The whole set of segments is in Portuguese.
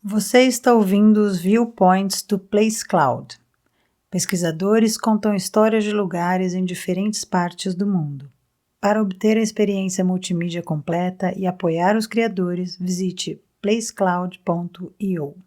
Você está ouvindo os Viewpoints do Place Cloud. Pesquisadores contam histórias de lugares em diferentes partes do mundo. Para obter a experiência multimídia completa e apoiar os criadores, visite placecloud.io.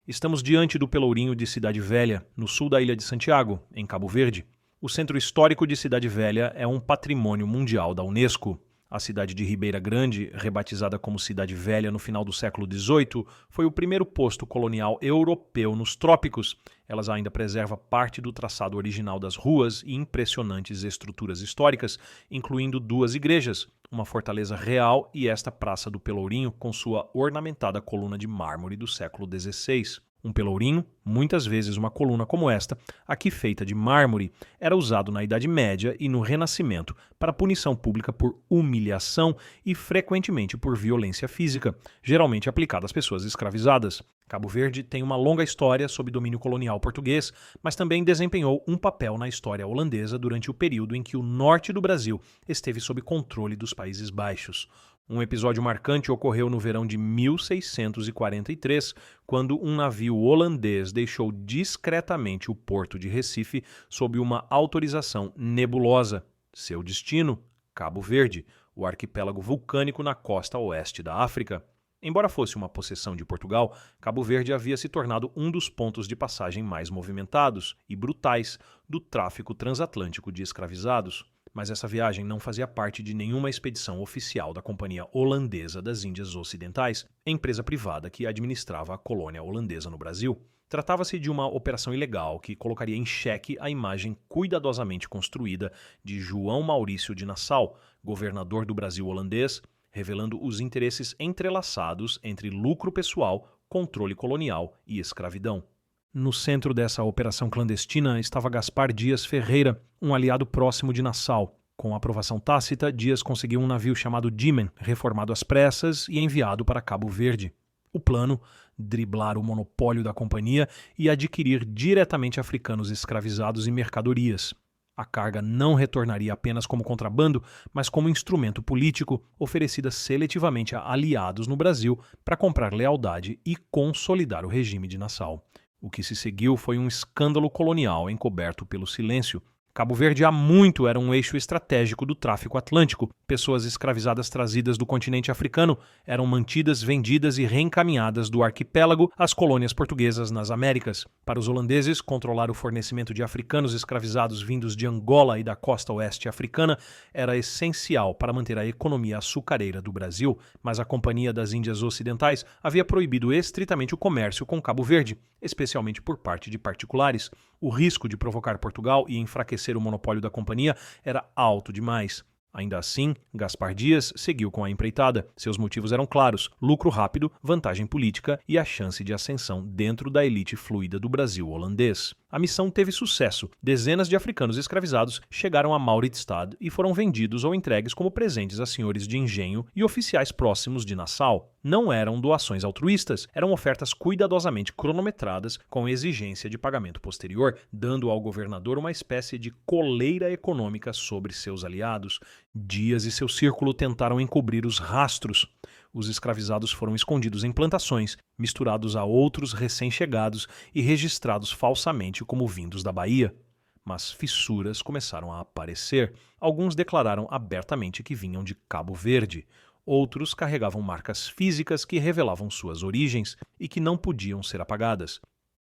Estamos diante do Pelourinho de Cidade Velha, no sul da ilha de Santiago, em Cabo Verde. O centro histórico de Cidade Velha é um patrimônio mundial da Unesco. A cidade de Ribeira Grande, rebatizada como Cidade Velha no final do século XVIII, foi o primeiro posto colonial europeu nos trópicos. Ela ainda preserva parte do traçado original das ruas e impressionantes estruturas históricas, incluindo duas igrejas, uma fortaleza real e esta Praça do Pelourinho com sua ornamentada coluna de mármore do século XVI. Um pelourinho, muitas vezes uma coluna como esta, aqui feita de mármore, era usado na Idade Média e no Renascimento para punição pública por humilhação e frequentemente por violência física, geralmente aplicada às pessoas escravizadas. Cabo Verde tem uma longa história sob domínio colonial português, mas também desempenhou um papel na história holandesa durante o período em que o norte do Brasil esteve sob controle dos Países Baixos. Um episódio marcante ocorreu no verão de 1643, quando um navio holandês deixou discretamente o porto de Recife sob uma autorização nebulosa. Seu destino? Cabo Verde, o arquipélago vulcânico na costa oeste da África. Embora fosse uma possessão de Portugal, Cabo Verde havia se tornado um dos pontos de passagem mais movimentados e brutais do tráfico transatlântico de escravizados. Mas essa viagem não fazia parte de nenhuma expedição oficial da Companhia Holandesa das Índias Ocidentais, empresa privada que administrava a colônia holandesa no Brasil. Tratava-se de uma operação ilegal que colocaria em xeque a imagem cuidadosamente construída de João Maurício de Nassau, governador do Brasil holandês, revelando os interesses entrelaçados entre lucro pessoal, controle colonial e escravidão. No centro dessa operação clandestina estava Gaspar Dias Ferreira, um aliado próximo de Nassau. Com aprovação tácita, Dias conseguiu um navio chamado Diemen, reformado às pressas e enviado para Cabo Verde. O plano: driblar o monopólio da companhia e adquirir diretamente africanos escravizados e mercadorias. A carga não retornaria apenas como contrabando, mas como instrumento político, oferecida seletivamente a aliados no Brasil para comprar lealdade e consolidar o regime de Nassau. O que se seguiu foi um escândalo colonial encoberto pelo silêncio. Cabo Verde há muito era um eixo estratégico do tráfico atlântico. Pessoas escravizadas trazidas do continente africano eram mantidas, vendidas e reencaminhadas do arquipélago às colônias portuguesas nas Américas. Para os holandeses, controlar o fornecimento de africanos escravizados vindos de Angola e da costa oeste africana era essencial para manter a economia açucareira do Brasil, mas a Companhia das Índias Ocidentais havia proibido estritamente o comércio com Cabo Verde, especialmente por parte de particulares. O risco de provocar Portugal e enfraquecer o monopólio da companhia era alto demais. Ainda assim, Gaspar Dias seguiu com a empreitada. Seus motivos eram claros: lucro rápido, vantagem política e a chance de ascensão dentro da elite fluida do Brasil holandês. A missão teve sucesso. Dezenas de africanos escravizados chegaram a Mauritsstad e foram vendidos ou entregues como presentes a senhores de engenho e oficiais próximos de Nassau. Não eram doações altruístas, eram ofertas cuidadosamente cronometradas com exigência de pagamento posterior, dando ao governador uma espécie de coleira econômica sobre seus aliados. Dias e seu círculo tentaram encobrir os rastros. Os escravizados foram escondidos em plantações, misturados a outros recém-chegados e registrados falsamente como vindos da Bahia. Mas fissuras começaram a aparecer. Alguns declararam abertamente que vinham de Cabo Verde. Outros carregavam marcas físicas que revelavam suas origens e que não podiam ser apagadas.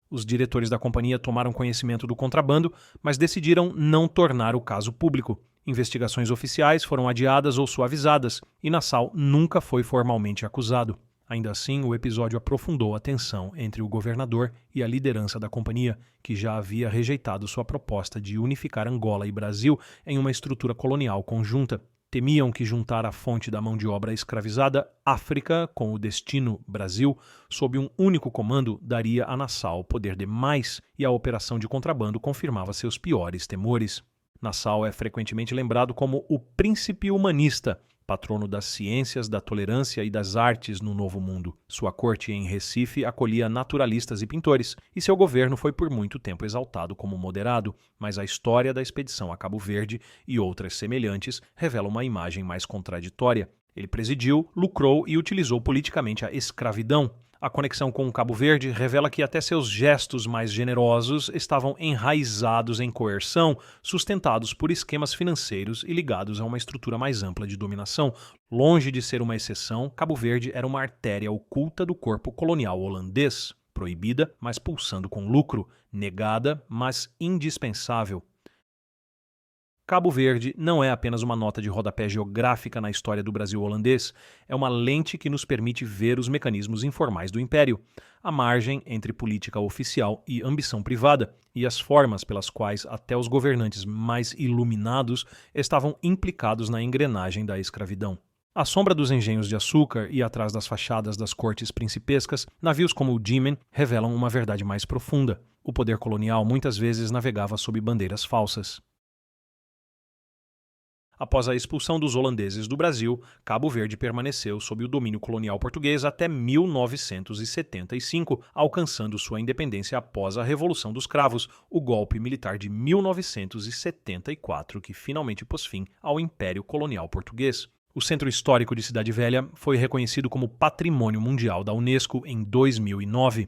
Os diretores da companhia tomaram conhecimento do contrabando, mas decidiram não tornar o caso público. Investigações oficiais foram adiadas ou suavizadas, e Nassau nunca foi formalmente acusado. Ainda assim, o episódio aprofundou a tensão entre o governador e a liderança da companhia, que já havia rejeitado sua proposta de unificar Angola e Brasil em uma estrutura colonial conjunta. Temiam que juntar a fonte da mão de obra escravizada, África, com o destino Brasil, sob um único comando, daria a Nassau poder demais, e a operação de contrabando confirmava seus piores temores. Nassau é frequentemente lembrado como o príncipe humanista, patrono das ciências, da tolerância e das artes no Novo Mundo. Sua corte em Recife acolhia naturalistas e pintores, e seu governo foi por muito tempo exaltado como moderado, mas a história da expedição a Cabo Verde e outras semelhantes revela uma imagem mais contraditória. Ele presidiu, lucrou e utilizou politicamente a escravidão. A conexão com Cabo Verde revela que até seus gestos mais generosos estavam enraizados em coerção, sustentados por esquemas financeiros e ligados a uma estrutura mais ampla de dominação. Longe de ser uma exceção, Cabo Verde era uma artéria oculta do corpo colonial holandês, proibida, mas pulsando com lucro, negada, mas indispensável. Cabo Verde não é apenas uma nota de rodapé geográfica na história do Brasil holandês, é uma lente que nos permite ver os mecanismos informais do Império, a margem entre política oficial e ambição privada, e as formas pelas quais até os governantes mais iluminados estavam implicados na engrenagem da escravidão. À sombra dos engenhos de açúcar e atrás das fachadas das cortes principescas, navios como o Diemen revelam uma verdade mais profunda. O poder colonial muitas vezes navegava sob bandeiras falsas. Após a expulsão dos holandeses do Brasil, Cabo Verde permaneceu sob o domínio colonial português até 1975, alcançando sua independência após a Revolução dos Cravos, o golpe militar de 1974, que finalmente pôs fim ao Império Colonial Português. O Centro Histórico de Cidade Velha foi reconhecido como Patrimônio Mundial da Unesco em 2009.